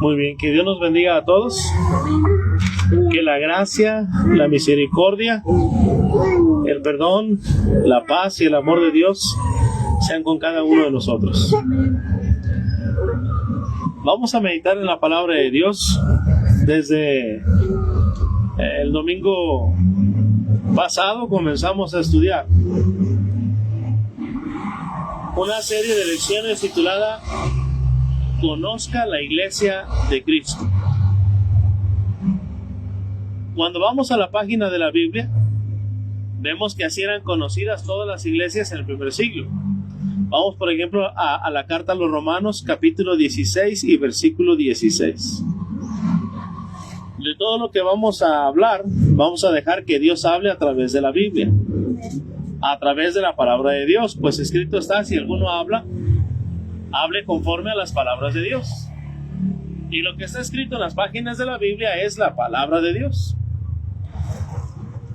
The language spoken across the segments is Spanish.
Muy bien, que Dios nos bendiga a todos. Que la gracia, la misericordia, el perdón, la paz y el amor de Dios sean con cada uno de nosotros. Vamos a meditar en la palabra de Dios. Desde el domingo pasado comenzamos a estudiar una serie de lecciones titulada Conozca la Iglesia de Cristo. Cuando vamos a la página de la Biblia, vemos que así eran conocidas todas las iglesias en el primer siglo. Vamos, por ejemplo, a la carta a los Romanos, capítulo 16 y versículo 16. De todo lo que vamos a hablar, vamos a dejar que Dios hable a través de la Biblia, a través de la palabra de Dios, pues escrito está: si alguno habla, hable conforme a las palabras de Dios. Y lo que está escrito en las páginas de la Biblia es la palabra de Dios.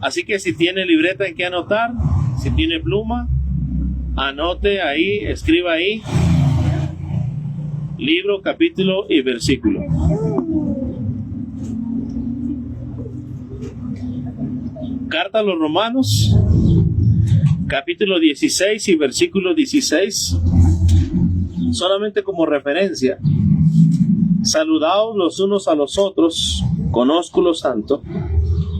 Así que si tiene libreta en que anotar, si tiene pluma, anote ahí, escriba ahí, libro, capítulo y versículo. Carta a los Romanos, capítulo 16 y versículo 16. Solamente como referencia: saludaos los unos a los otros con ósculo santo.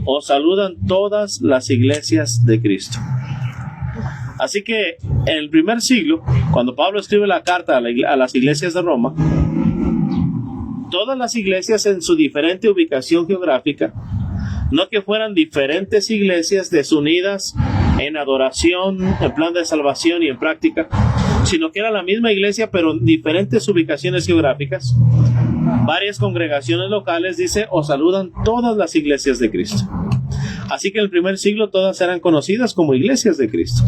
Os saludan todas las iglesias de Cristo. Así que en el primer siglo, cuando Pablo escribe la carta a las iglesias de Roma, todas las iglesias en su diferente ubicación geográfica, no que fueran diferentes iglesias desunidas en adoración, en plan de salvación y en práctica, sino que era la misma iglesia pero en diferentes ubicaciones geográficas, varias congregaciones locales, dice: os saludan todas las iglesias de Cristo. Así que en el primer siglo todas eran conocidas como iglesias de Cristo.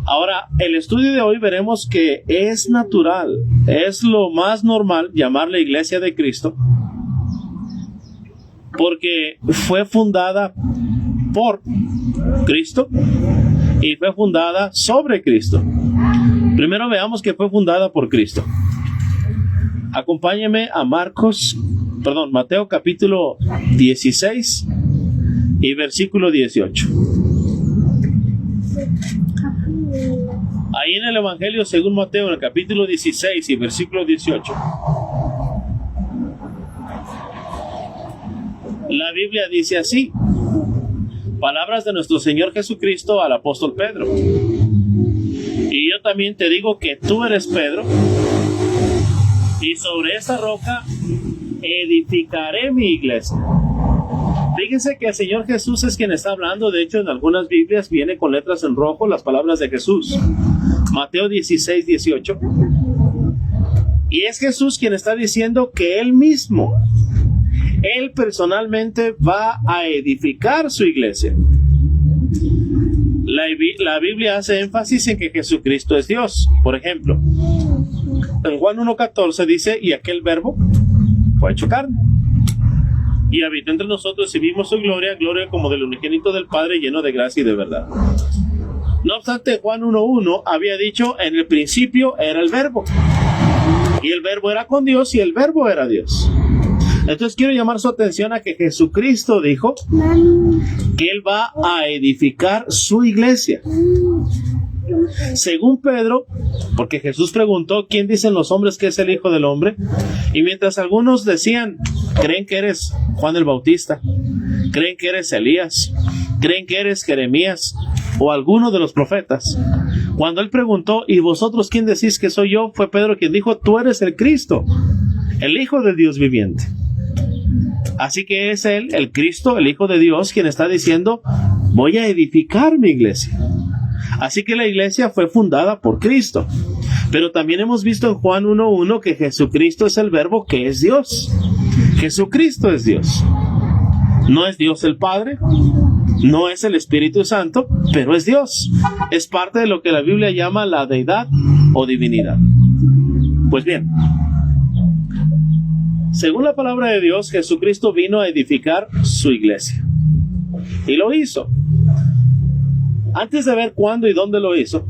Ahora, el estudio de hoy veremos que es natural, es lo más normal llamarle iglesia de Cristo, porque fue fundada por Cristo y fue fundada sobre Cristo. Primero veamos que fue fundada por Cristo. Acompáñeme a Mateo capítulo 16 y versículo 18. Ahí en el Evangelio según Mateo, en el capítulo 16 y versículo 18, la Biblia dice así: palabras de nuestro Señor Jesucristo al apóstol Pedro. Y yo también te digo que tú eres Pedro, y sobre esta roca edificaré mi iglesia. Fíjense que el Señor Jesús es quien está hablando. De hecho, en algunas Biblias viene con letras en rojo las palabras de Jesús. Mateo 16, 18. Y es Jesús quien está diciendo que Él mismo, Él personalmente va a edificar su iglesia. La Biblia hace énfasis en que Jesucristo es Dios. Por ejemplo, en Juan 1:14 dice: y aquel verbo fue hecho carne y habitó entre nosotros y vimos su gloria, gloria como del unigénito del Padre, lleno de gracia y de verdad. No obstante, Juan 1:1 había dicho: en el principio era el verbo, y el verbo era con Dios, y el verbo era Dios. Entonces quiero llamar su atención a que Jesucristo dijo que Él va a edificar su iglesia. Según Pedro, porque Jesús preguntó: ¿quién dicen los hombres que es el Hijo del Hombre? Y mientras algunos decían: creen que eres Juan el Bautista, creen que eres Elías, creen que eres Jeremías o alguno de los profetas, cuando Él preguntó: ¿y vosotros quién decís que soy yo?, fue Pedro quien dijo: tú eres el Cristo, el Hijo del Dios viviente. Así que es Él, el Cristo, el Hijo de Dios, quien está diciendo: voy a edificar mi iglesia. Así que la iglesia fue fundada por Cristo. Pero también hemos visto en Juan 1:1 que Jesucristo es el verbo, que es Dios. Jesucristo es Dios. No es Dios el Padre, no es el Espíritu Santo, pero es Dios. Es parte de lo que la Biblia llama la deidad o divinidad. Pues bien, según la palabra de Dios, Jesucristo vino a edificar su iglesia. Y lo hizo. Antes de ver cuándo y dónde lo hizo,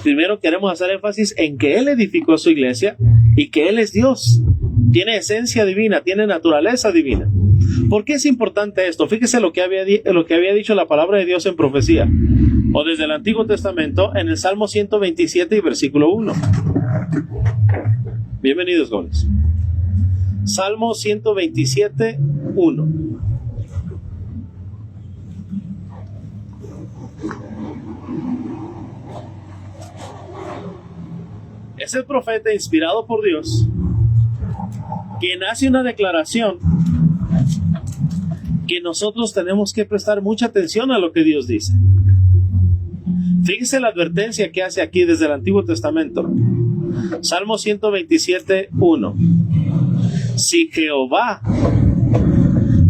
Primero queremos hacer énfasis en que Él edificó su iglesia y que Él es Dios. Tiene esencia divina, tiene naturaleza divina. ¿Por qué es importante esto? Fíjese lo que había dicho la palabra de Dios en profecía, o desde el Antiguo Testamento, en el Salmo 127 y versículo 1. Bienvenidos, jóvenes. Salmo 127, 1. Es el profeta inspirado por Dios quien hace una declaración que nosotros tenemos que prestar mucha atención a lo que Dios dice. Fíjese la advertencia que hace aquí desde el Antiguo Testamento. Salmo 127, 1. Si Jehová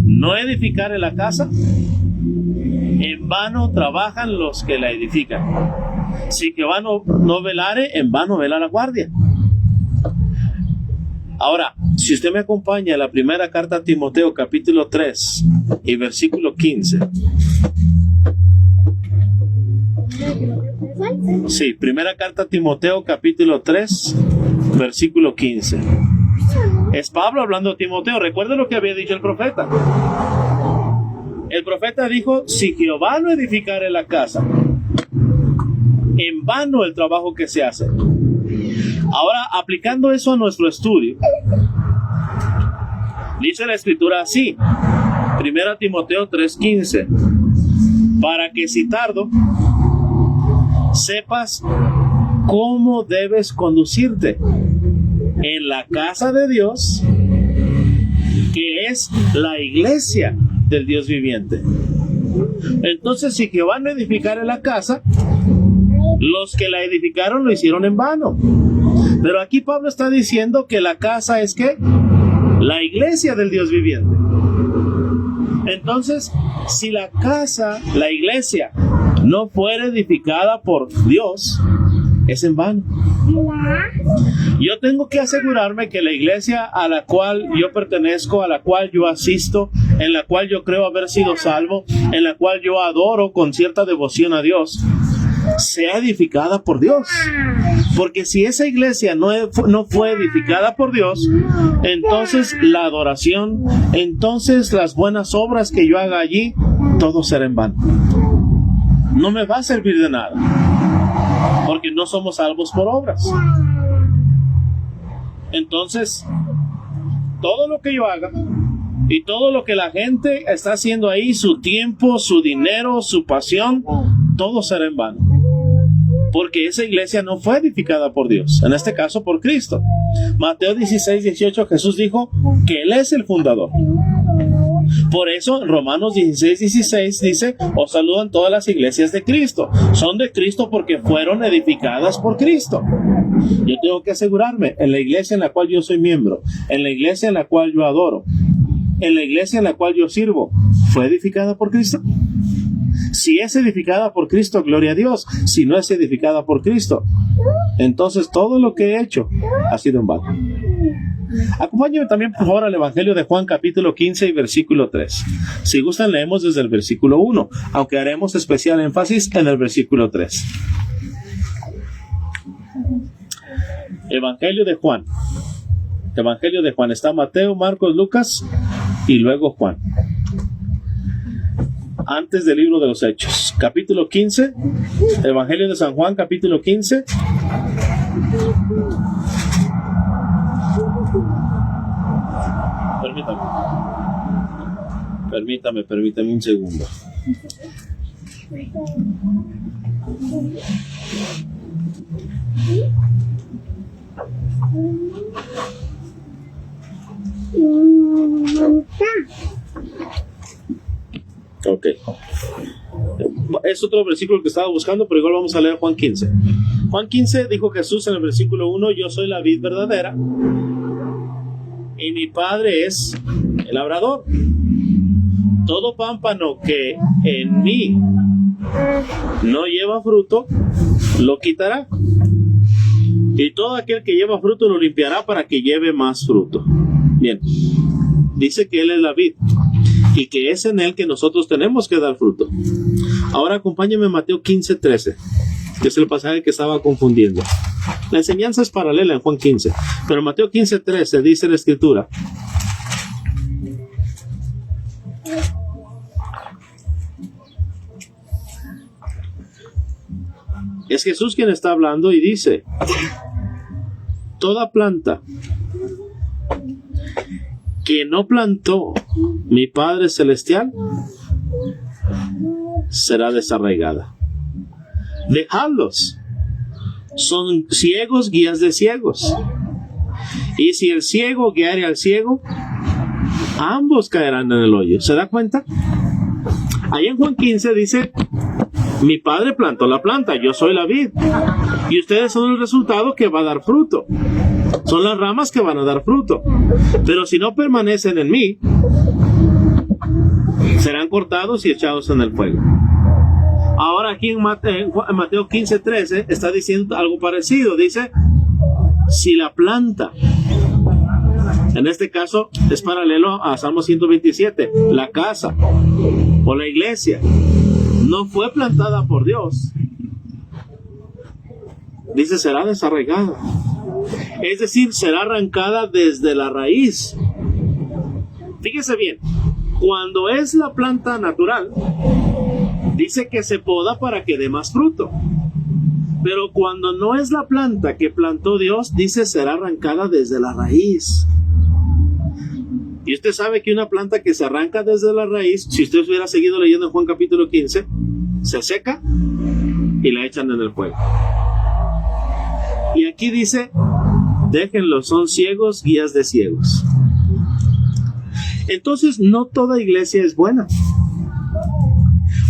no edificare la casa, en vano trabajan los que la edifican. Si Jehová no velare, en vano vela la guardia. Ahora, si usted me acompaña a la primera carta a Timoteo, capítulo 3 y versículo 15. Sí, primera carta a Timoteo, capítulo 3, versículo 15. Es Pablo hablando a Timoteo. Recuerde lo que había dicho el profeta. El profeta dijo, si Jehová no edificare la casa, en vano el trabajo que se hace. Ahora, aplicando eso a nuestro estudio, dice la Escritura así, 1 Timoteo 3:15, para que si tardo, sepas cómo debes conducirte en la casa de Dios, que es la iglesia del Dios viviente. Entonces, si Jehová no edificare la casa, los que la edificaron lo hicieron en vano. Pero aquí Pablo está diciendo que la casa es ¿qué? La iglesia del Dios viviente. Entonces, si la casa, la iglesia, no fuera edificada por Dios, es en vano. Yo tengo que asegurarme que la iglesia a la cual yo pertenezco, a la cual yo asisto, en la cual yo creo haber sido salvo, en la cual yo adoro con cierta devoción a Dios, sea edificada por Dios. Porque si esa iglesia no fue edificada por Dios, entonces la adoración, entonces las buenas obras que yo haga allí, todo será en vano. No me va a servir de nada, porque no somos salvos por obras. Entonces, todo lo que yo haga y todo lo que la gente está haciendo ahí, su tiempo, su dinero, su pasión, todo será en vano. Porque esa iglesia no fue edificada por Dios, en este caso por Cristo. Mateo 16:18, Jesús dijo que Él es el fundador. Por eso en Romanos 16:16 dice, os saludan todas las iglesias de Cristo. Son de Cristo porque fueron edificadas por Cristo. Yo tengo que asegurarme, en la iglesia en la cual yo soy miembro, en la iglesia en la cual yo adoro, en la iglesia en la cual yo sirvo, ¿fue edificada por Cristo? Si es edificada por Cristo, gloria a Dios. Si no es edificada por Cristo, entonces todo lo que he hecho ha sido en vano. Acompáñenme también por favor al Evangelio de Juan capítulo 15 y versículo 3. Si gustan leemos desde el versículo 1, aunque haremos especial énfasis en el versículo 3. Evangelio de Juan. Evangelio de Juan. Está Mateo, Marcos, Lucas y luego Juan. Antes del libro de los Hechos. Capítulo 15. Evangelio de San Juan, capítulo 15. Permítame un segundo. Ok. Es otro versículo que estaba buscando, pero igual vamos a leer Juan 15. Juan 15 dijo Jesús en el versículo 1, yo soy la vid verdadera y mi Padre es el labrador. Todo pámpano que en mí no lleva fruto, lo quitará. Y todo aquel que lleva fruto lo limpiará para que lleve más fruto. Bien, dice que Él es la vid y que es en Él que nosotros tenemos que dar fruto. Ahora acompáñame a Mateo 15:13. que es el pasaje que estaba confundiendo. La enseñanza es paralela en Juan 15, pero en Mateo 15:13 dice la Escritura: es Jesús quien está hablando y dice: toda planta que no plantó mi Padre Celestial será desarraigada. Dejadlos. Son ciegos, guías de ciegos. Y si el ciego guiare al ciego, ambos caerán en el hoyo. ¿Se da cuenta? Ahí en Juan 15 dice: mi Padre plantó la planta, yo soy la vid. Y ustedes son el resultado que va a dar fruto. Son las ramas que van a dar fruto. Pero si no permanecen en mí, serán cortados y echados en el fuego. Ahora aquí en Mateo 15:13 está diciendo algo parecido. Dice: si la planta, en este caso es paralelo a Salmo 127, la casa o la iglesia no fue plantada por Dios, dice, será desarraigada. Es decir, será arrancada desde la raíz. Fíjese bien, cuando es la planta natural, dice que se poda para que dé más fruto. Pero cuando no es la planta que plantó Dios, dice, será arrancada desde la raíz. Y usted sabe que una planta que se arranca desde la raíz, si usted hubiera seguido leyendo en Juan capítulo 15, se seca y la echan en el fuego. Y aquí dice: déjenlos, son ciegos, guías de ciegos. Entonces, no toda iglesia es buena.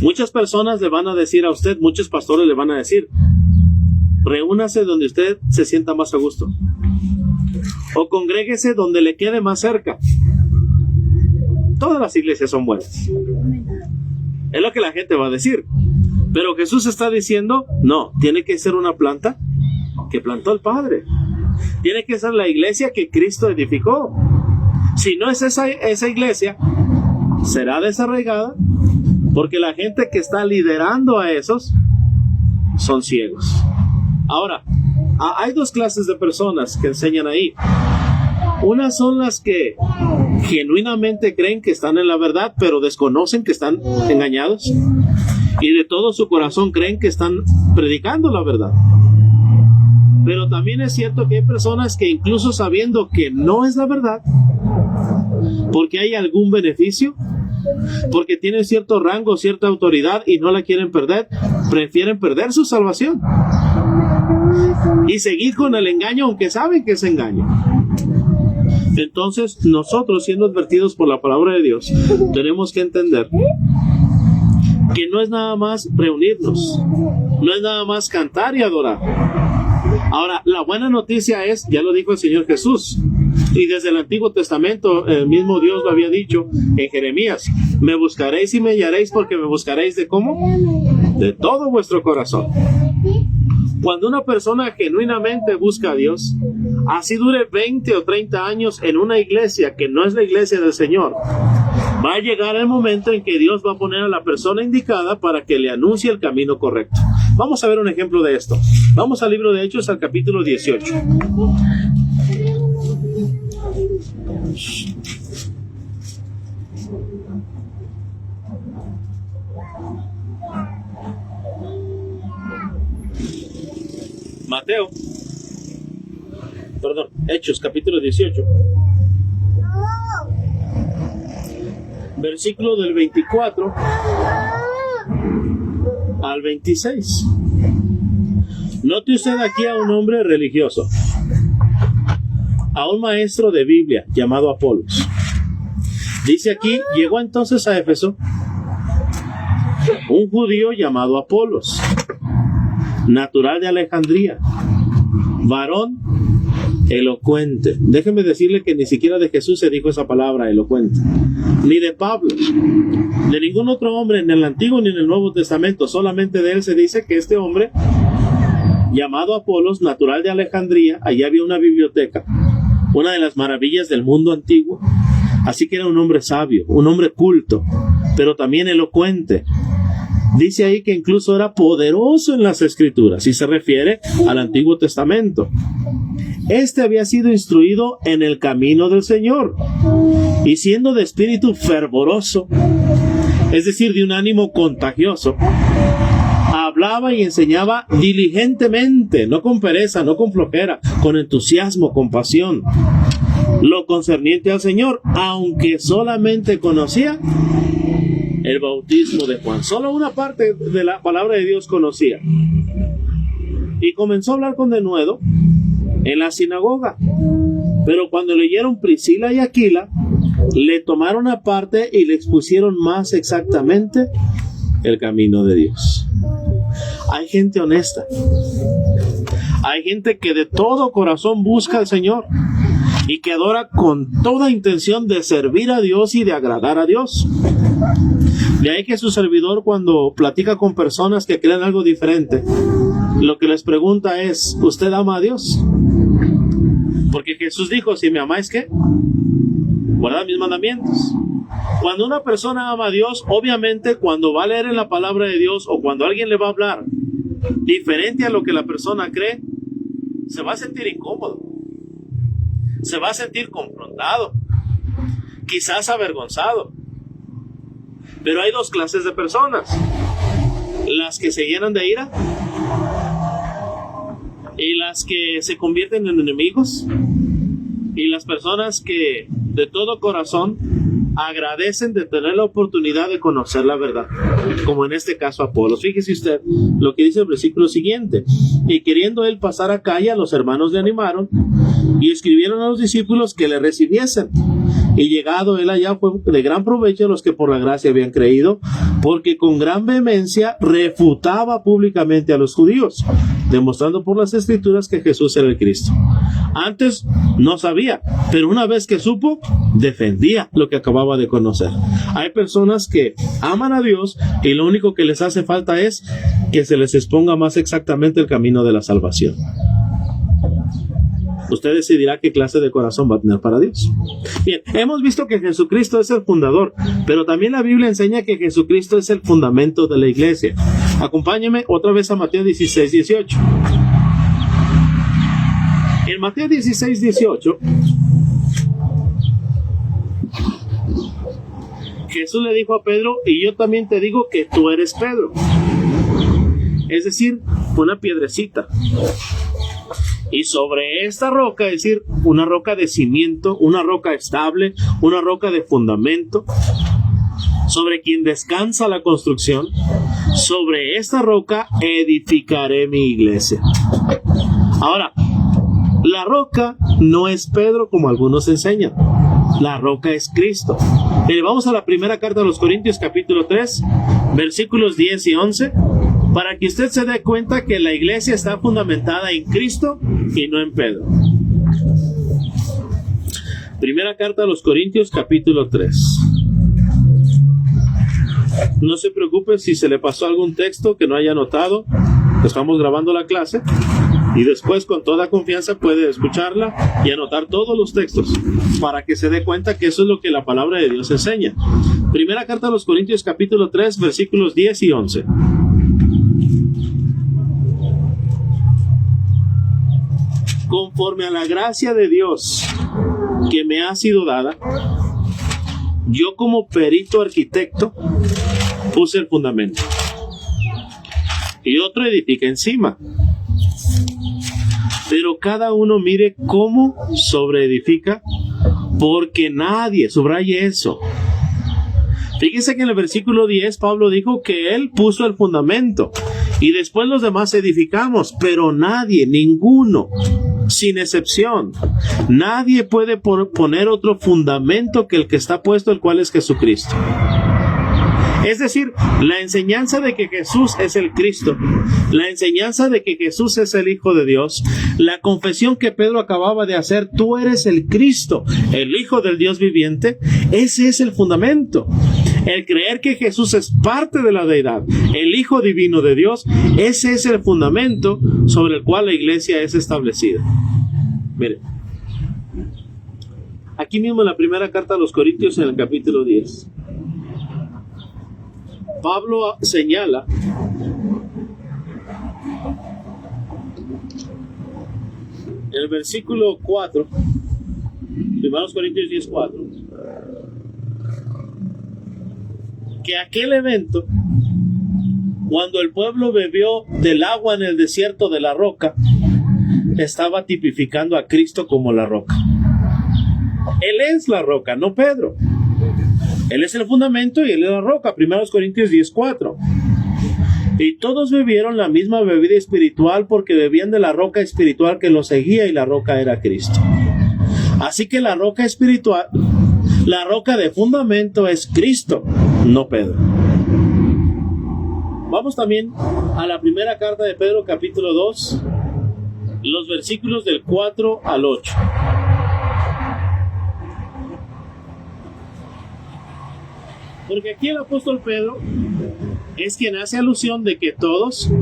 Muchas personas le van a decir a usted, muchos pastores le van a decir: reúnase donde usted se sienta más a gusto, o congréguese donde le quede más cerca. Todas las iglesias son buenas, es lo que la gente va a decir. Pero Jesús está diciendo: no, tiene que ser una planta que plantó el Padre. Tiene que ser la iglesia que Cristo edificó. Si no es esa iglesia, será desarraigada, porque la gente que está liderando a esos son ciegos. Ahora, hay dos clases de personas que enseñan ahí. Unas son las que genuinamente creen que están en la verdad, pero desconocen que están engañados, y de todo su corazón creen que están predicando la verdad. Pero también es cierto que hay personas que, incluso sabiendo que no es la verdad, porque hay algún beneficio, porque tienen cierto rango, cierta autoridad y no la quieren perder, prefieren perder su salvación y seguir con el engaño, aunque saben que es engaño. Entonces, nosotros, siendo advertidos por la palabra de Dios, tenemos que entender que no es nada más reunirnos, no es nada más cantar y adorar. Ahora, la buena noticia es, ya lo dijo el Señor Jesús, y desde el Antiguo Testamento el mismo Dios lo había dicho en Jeremías: me buscaréis y me hallaréis, porque me buscaréis ¿de cómo? De todo vuestro corazón. Cuando una persona genuinamente busca a Dios, así dure 20 o 30 años en una iglesia que no es la iglesia del Señor, va a llegar el momento en que Dios va a poner a la persona indicada para que le anuncie el camino correcto. Vamos a ver un ejemplo de esto. Vamos al libro de Hechos, al capítulo 18. Hechos, capítulo 18. Versículo del 24 al 26. Note usted aquí a un hombre religioso, a un maestro de Biblia llamado Apolos. Dice aquí: llegó entonces a Éfeso un judío llamado Apolos, natural de Alejandría, varón elocuente. Déjeme decirle que ni siquiera de Jesús se dijo esa palabra elocuente, ni de Pablo, de ningún otro hombre en el Antiguo ni en el Nuevo Testamento. Solamente de él se dice que este hombre, llamado Apolos, natural de Alejandría, allí había una biblioteca, una de las maravillas del mundo antiguo. Así que era un hombre sabio, un hombre culto, pero también elocuente. dice ahí que incluso era poderoso en las Escrituras, y se refiere al Antiguo Testamento. Este había sido instruido en el camino del Señor, y siendo de espíritu fervoroso, es decir, de un ánimo contagioso, hablaba y enseñaba diligentemente, no con pereza, no con flojera, con entusiasmo, con pasión, lo concerniente al Señor, aunque solamente conocía el bautismo de Juan. Solo una parte de la palabra de Dios conocía. Y comenzó a hablar con denuedo en la sinagoga. Pero cuando leyeron Priscila y Aquila, le tomaron aparte y le expusieron más exactamente el camino de Dios. Hay gente honesta. Hay gente que de todo corazón busca al Señor y que adora con toda intención de servir a Dios y de agradar a Dios. De ahí que su servidor, cuando platica con personas que creen algo diferente, lo que les pregunta es: ¿usted ama a Dios? Porque Jesús dijo: si me amáis, ¿qué? Guardad mis mandamientos. Cuando una persona ama a Dios, obviamente cuando va a leer en la palabra de Dios o cuando alguien le va a hablar diferente a lo que la persona cree, se va a sentir incómodo, se va a sentir confrontado, quizás avergonzado. Pero hay dos clases de personas: las que se llenan de ira y las que se convierten en enemigos, y las personas que de todo corazón agradecen de tener la oportunidad de conocer la verdad, como en este caso Apolos. Fíjese usted lo que dice el versículo siguiente: y queriendo él pasar a Acaya, los hermanos le animaron y escribieron a los discípulos que le recibiesen. Y llegado él allá, fue de gran provecho a los que por la gracia habían creído, porque con gran vehemencia refutaba públicamente a los judíos, demostrando por las Escrituras que Jesús era el Cristo. Antes no sabía, pero una vez que supo, defendía lo que acababa de conocer. Hay personas que aman a Dios y lo único que les hace falta es que se les exponga más exactamente el camino de la salvación. Usted decidirá qué clase de corazón va a tener para Dios. Bien, hemos visto que Jesucristo es el fundador, pero también la Biblia enseña que Jesucristo es el fundamento de la iglesia. Acompáñeme otra vez a Mateo 16, 18. En Mateo 16, 18, Jesús le dijo a Pedro: y yo también te digo que tú eres Pedro. Es decir, una piedrecita. Y sobre esta roca, es decir, una roca de cimiento, una roca estable, una roca de fundamento, sobre quien descansa la construcción, sobre esta roca edificaré mi iglesia. Ahora, la roca no es Pedro como algunos enseñan. La roca es Cristo. Vamos a la primera carta a los Corintios, capítulo 3, versículos 10 y 11, para que usted se dé cuenta que la iglesia está fundamentada en Cristo y no en Pedro. Primera carta a los Corintios, capítulo 3. No se preocupe si se le pasó algún texto que no haya notado. Estamos grabando la clase y después con toda confianza puede escucharla y anotar todos los textos para que se dé cuenta que eso es lo que la palabra de Dios enseña. Primera carta a los Corintios, capítulo 3, versículos 10 y 11. Conforme a la gracia de Dios que me ha sido dada, yo como perito arquitecto puse el fundamento y otro edifica encima. Pero cada uno mire cómo sobreedifica, porque nadie, subraye eso. Fíjense que en el versículo 10 Pablo dijo que él puso el fundamento y después los demás edificamos, pero nadie, ninguno, sin excepción, nadie puede poner otro fundamento que el que está puesto, el cual es Jesucristo. Es decir, la enseñanza de que Jesús es el Cristo, la enseñanza de que Jesús es el Hijo de Dios, la confesión que Pedro acababa de hacer: tú eres el Cristo, el Hijo del Dios viviente, ese es el fundamento. El creer que Jesús es parte de la deidad, el Hijo divino de Dios, ese es el fundamento sobre el cual la iglesia es establecida. Mire, aquí mismo en la primera carta a los Corintios, en el capítulo 10. Pablo señala en el versículo 4, 1 Corintios 10:4, que aquel evento, cuando el pueblo bebió del agua en el desierto de la roca, estaba tipificando a Cristo como la roca. Él es la roca, no Pedro. Él es el fundamento y él es la roca. 1 Corintios 10:4. Y todos bebieron la misma bebida espiritual porque bebían de la roca espiritual que los seguía, y la roca era Cristo. Así que la roca espiritual, la roca de fundamento es Cristo, no Pedro. Vamos también a la primera carta de Pedro, capítulo 2, los versículos del 4 al 8. Porque aquí el apóstol Pedro es quien hace alusión de que todos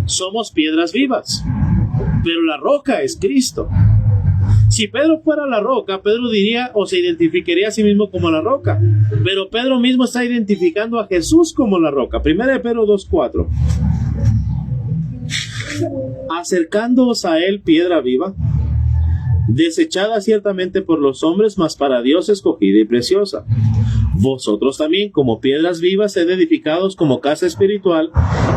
somos piedras vivas, pero la roca es Cristo. Si Pedro fuera la roca, Pedro diría o se identificaría a sí mismo como la roca, pero Pedro mismo está identificando a Jesús como la roca. 1 Pedro 2:4. Acercándoos a él, piedra viva, desechada ciertamente por los hombres, mas para Dios escogida y preciosa. Vosotros también, como piedras vivas, sed edificados como casa espiritual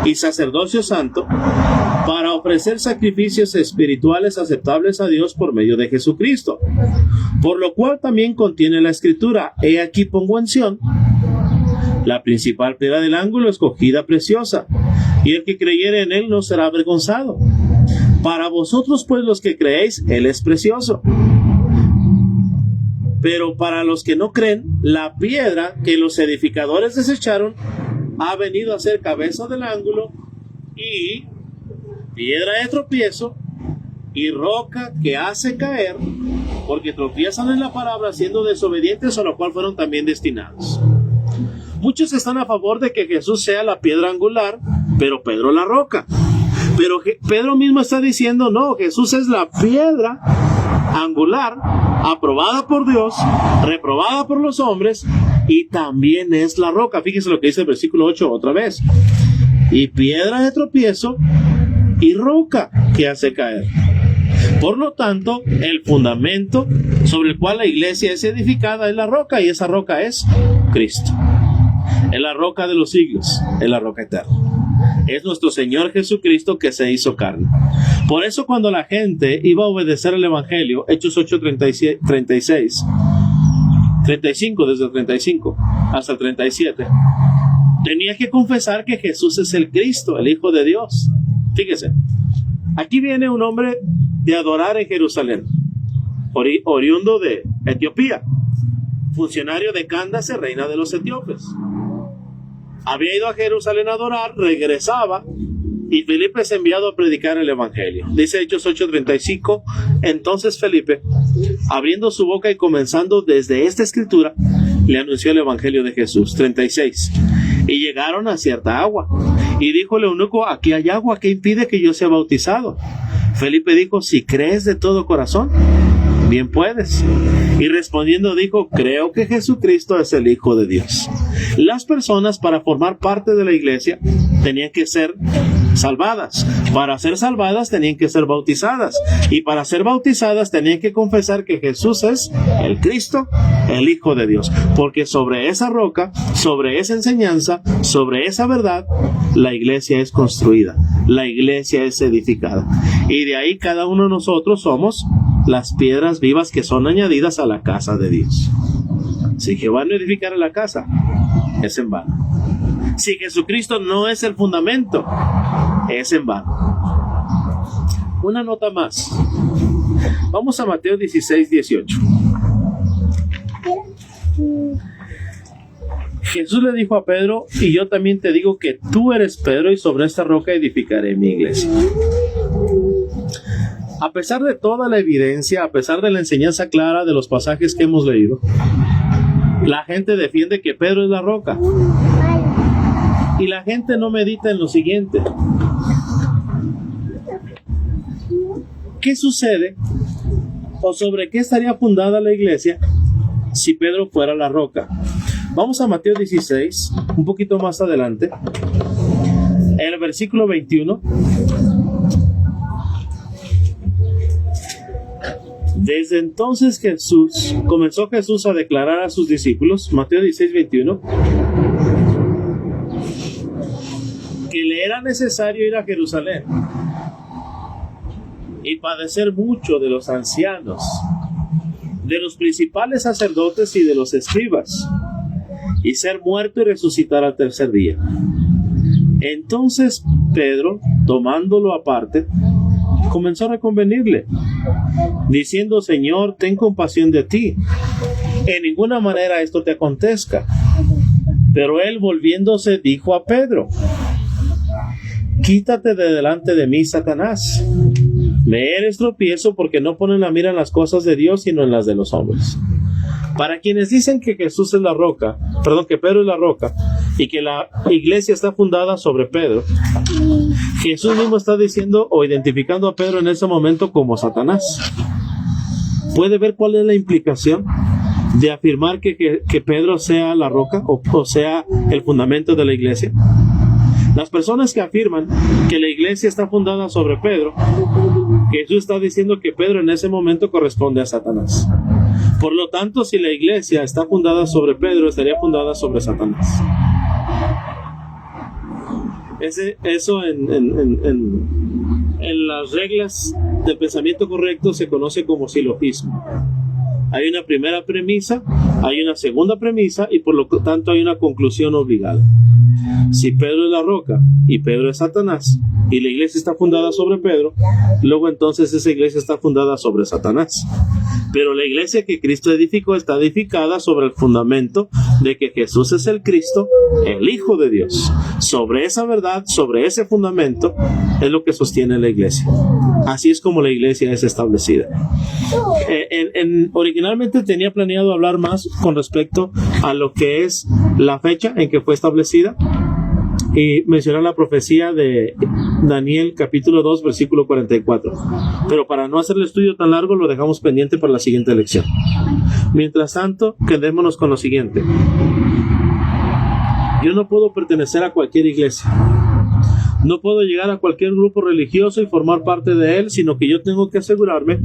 y sacerdocio santo, para ofrecer sacrificios espirituales aceptables a Dios por medio de Jesucristo. Por lo cual también contiene la Escritura: he aquí pongo en Sión la principal piedra del ángulo, escogida, preciosa, y el que creyere en él no será avergonzado. Para vosotros, pues, los que creéis, él es precioso. Pero para los que no creen, la piedra que los edificadores desecharon ha venido a ser cabeza del ángulo y piedra de tropiezo y roca que hace caer, porque tropiezan en la palabra siendo desobedientes, a lo cual fueron también destinados. Muchos están a favor de que Jesús sea la piedra angular, pero Pedro la roca. Pero Pedro mismo está diciendo, no, Jesús es la piedra angular, aprobada por Dios, reprobada por los hombres, y también es la roca. Fíjense lo que dice el versículo 8 otra vez. Y piedra de tropiezo y roca que hace caer. Por lo tanto, el fundamento sobre el cual la iglesia es edificada es la roca, y esa roca es Cristo. Es la roca de los siglos, es la roca eterna. Es nuestro Señor Jesucristo que se hizo carne. Por eso cuando la gente iba a obedecer el Evangelio, Hechos 8:36, 35, desde el 35 hasta el 37, tenía que confesar que Jesús es el Cristo, el Hijo de Dios. Fíjese, aquí viene un hombre de adorar en Jerusalén, oriundo de Etiopía, funcionario de Candace, reina de los etíopes. Había ido a Jerusalén a adorar, regresaba, y Felipe es enviado a predicar el Evangelio. Dice Hechos 8:35, entonces Felipe, abriendo su boca y comenzando desde esta escritura, le anunció el Evangelio de Jesús. 36, y llegaron a cierta agua, y dijo el eunuco, aquí hay agua, ¿qué impide que yo sea bautizado? Felipe dijo, si crees de todo corazón, bien puedes. Y respondiendo dijo, creo que Jesucristo es el Hijo de Dios. Las personas, para formar parte de la iglesia, tenían que ser salvadas. Para ser salvadas tenían que ser bautizadas, y para ser bautizadas tenían que confesar que Jesús es el Cristo, el Hijo de Dios, porque sobre esa roca, sobre esa enseñanza, sobre esa verdad, la iglesia es construida, la iglesia es edificada, y de ahí cada uno de nosotros somos las piedras vivas que son añadidas a la casa de Dios. Si Jehová no edificara la casa, es en vano. Si Jesucristo no es el fundamento, es en vano. Una nota más. Vamos a Mateo 16:18. Jesús le dijo a Pedro, y yo también te digo que tú eres Pedro, y sobre esta roca edificaré mi iglesia. A pesar de toda la evidencia, a pesar de la enseñanza clara de los pasajes que hemos leído, la gente defiende que Pedro es la roca. Y la gente no medita en lo siguiente. ¿Qué sucede o sobre qué estaría fundada la iglesia si Pedro fuera la roca? Vamos a Mateo 16, un poquito más adelante, en el versículo 21. Desde entonces comenzó Jesús a declarar a sus discípulos, Mateo 16, 21, que le era necesario ir a Jerusalén y padecer mucho de los ancianos, de los principales sacerdotes y de los escribas, y ser muerto y resucitar al tercer día. Entonces Pedro, tomándolo aparte, comenzó a reconvenirle, diciendo: Señor, ten compasión de ti, en ninguna manera esto te acontezca. Pero él, volviéndose, dijo a Pedro: Quítate de delante de mí, Satanás. Me eres tropiezo, porque no ponen la mira en las cosas de Dios, sino en las de los hombres. Para quienes dicen que Jesús es la roca, que Pedro es la roca, y que la iglesia está fundada sobre Pedro, Jesús mismo está diciendo o identificando a Pedro en ese momento como Satanás. ¿Puede ver cuál es la implicación de afirmar que Pedro sea la roca o sea el fundamento de la iglesia? Las personas que afirman que la iglesia está fundada sobre Pedro, Jesús está diciendo que Pedro en ese momento corresponde a Satanás. Por lo tanto, si la iglesia está fundada sobre Pedro, estaría fundada sobre Satanás. Eso en las reglas del pensamiento correcto se conoce como silogismo. Hay una primera premisa, hay una segunda premisa y por lo tanto hay una conclusión obligada. Si Pedro es la roca y Pedro es Satanás y la iglesia está fundada sobre Pedro, luego entonces esa iglesia está fundada sobre Satanás. Pero la iglesia que Cristo edificó está edificada sobre el fundamento de que Jesús es el Cristo, el Hijo de Dios. Sobre esa verdad, sobre ese fundamento, es lo que sostiene la iglesia. Así es como la iglesia es establecida. Originalmente tenía planeado hablar más con respecto a lo que es la fecha en que fue establecida y mencionar la profecía de Daniel capítulo 2 versículo 44, pero para no hacer el estudio tan largo lo dejamos pendiente para la siguiente lección. Mientras tanto, quedémonos con lo siguiente: yo no puedo pertenecer a cualquier iglesia, no puedo llegar a cualquier grupo religioso y formar parte de él, sino que yo tengo que asegurarme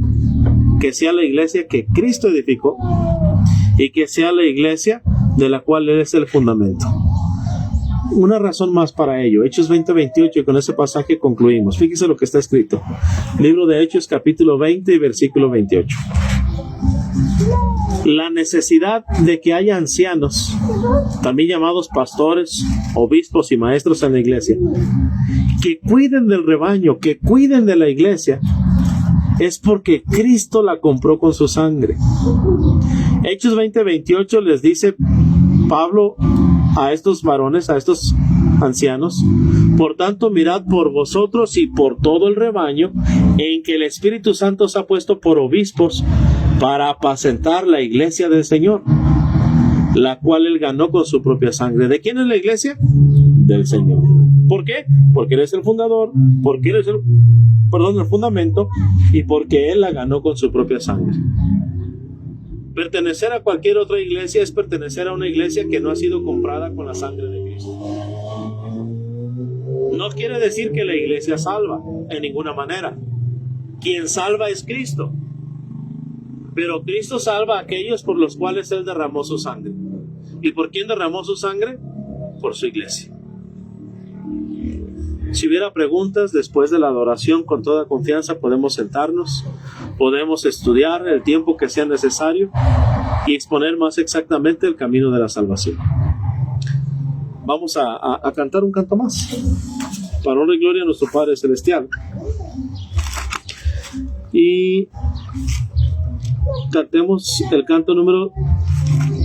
que sea la iglesia que Cristo edificó y que sea la iglesia de la cual Él es el fundamento. Una razón más para ello, Hechos 20:28, y con ese pasaje concluimos. Fíjese lo que está escrito. Libro de Hechos, capítulo 20 y versículo 28. La necesidad de que haya ancianos, también llamados pastores, obispos y maestros en la iglesia, que cuiden del rebaño, que cuiden de la iglesia, es porque Cristo la compró con su sangre. Hechos 20:28 les dice Pablo a estos varones, a estos ancianos: por tanto, mirad por vosotros y por todo el rebaño en que el Espíritu Santo os ha puesto por obispos para apacentar la iglesia del Señor, la cual Él ganó con su propia sangre. ¿De quién es la iglesia? Del Señor. ¿Por qué? Porque Él es el fundador, porque Él es el fundamento y porque Él la ganó con su propia sangre. Pertenecer a cualquier otra iglesia es pertenecer a una iglesia que no ha sido comprada con la sangre de Cristo. No quiere decir que la iglesia salva, en ninguna manera. Quien salva es Cristo. Pero Cristo salva a aquellos por los cuales Él derramó su sangre. ¿Y por quién derramó su sangre? Por su iglesia. Si hubiera preguntas después de la adoración, con toda confianza podemos sentarnos, podemos estudiar el tiempo que sea necesario y exponer más exactamente el camino de la salvación. Vamos a cantar un canto más, para honra y gloria a nuestro Padre Celestial. Y cantemos el canto número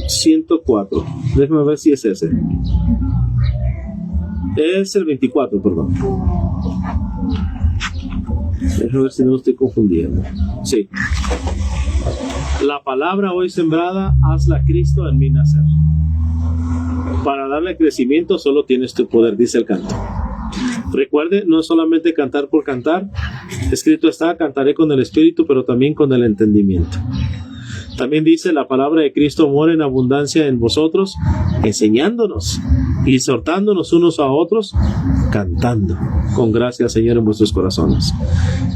104. Déjame ver si es ese. Es el 24, perdón. Déjame ver si no estoy confundiendo. Sí. La palabra hoy sembrada, hazla Cristo en mí nacer. Para darle crecimiento solo tienes tu poder, dice el canto. Recuerde, no es solamente cantar por cantar. Escrito está: cantaré con el espíritu, pero también con el entendimiento. También dice la palabra de Cristo mora en abundancia en vosotros, enseñándonos y exhortándonos unos a otros, cantando con gracia al Señor en vuestros corazones.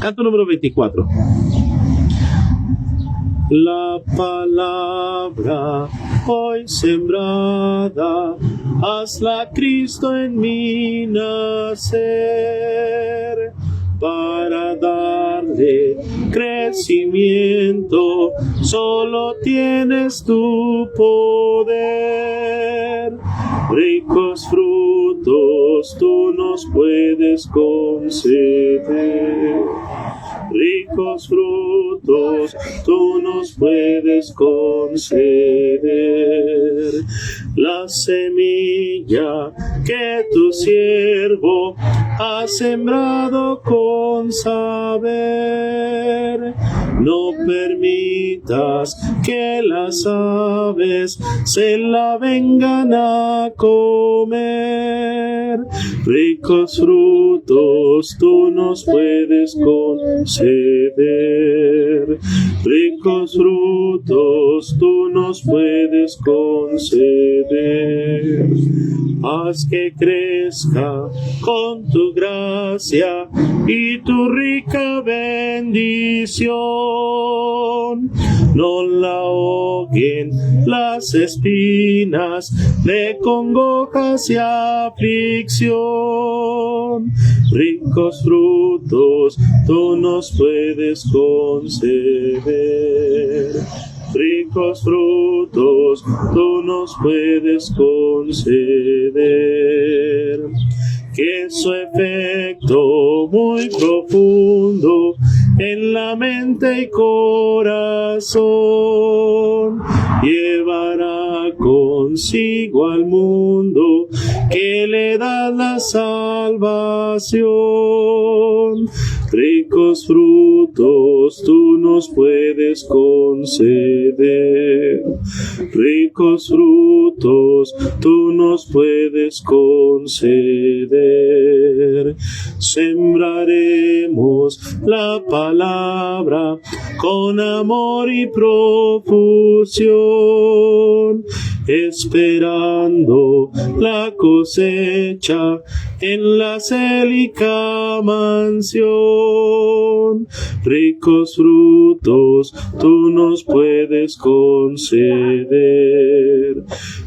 Canto número 24. La palabra hoy sembrada, hazla Cristo en mí nacer, para darle crecimiento, solo tienes tu poder. Ricos frutos tú nos puedes conceder. Ricos frutos tú nos puedes conceder. La semilla que tu siervo ha sembrado con saber, no permitas que las aves se la vengan a comer. Ricos frutos tú nos puedes conceder. Ricos frutos tú nos puedes conceder. Haz que crezca con tu gracia y tu rica bendición. No la ahoguen las espinas de congojas y aflicción. Ricos frutos tú nos puedes conceder. Ricos frutos tú nos puedes conceder. Que su efecto muy profundo en la mente y corazón llevará consigo al mundo que le da la salvación. Ricos frutos tú nos puedes conceder. Ricos frutos tú nos puedes conceder. Sembraremos la palabra con amor y profusión, esperando la cosecha en la célica mansión. Ricos frutos tú nos puedes conceder.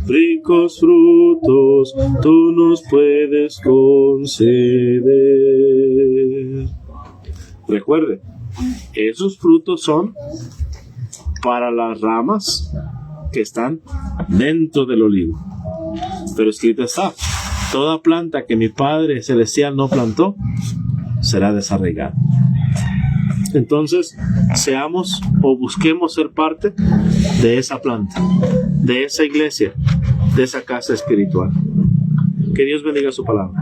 Ricos frutos tú nos puedes conceder. Recuerde, esos frutos son para las ramas que están dentro del olivo. Pero escrito está: toda planta que mi Padre Celestial no plantó será desarraigada. Entonces, seamos o busquemos ser parte de esa planta, de esa iglesia, de esa casa espiritual. Que Dios bendiga su palabra.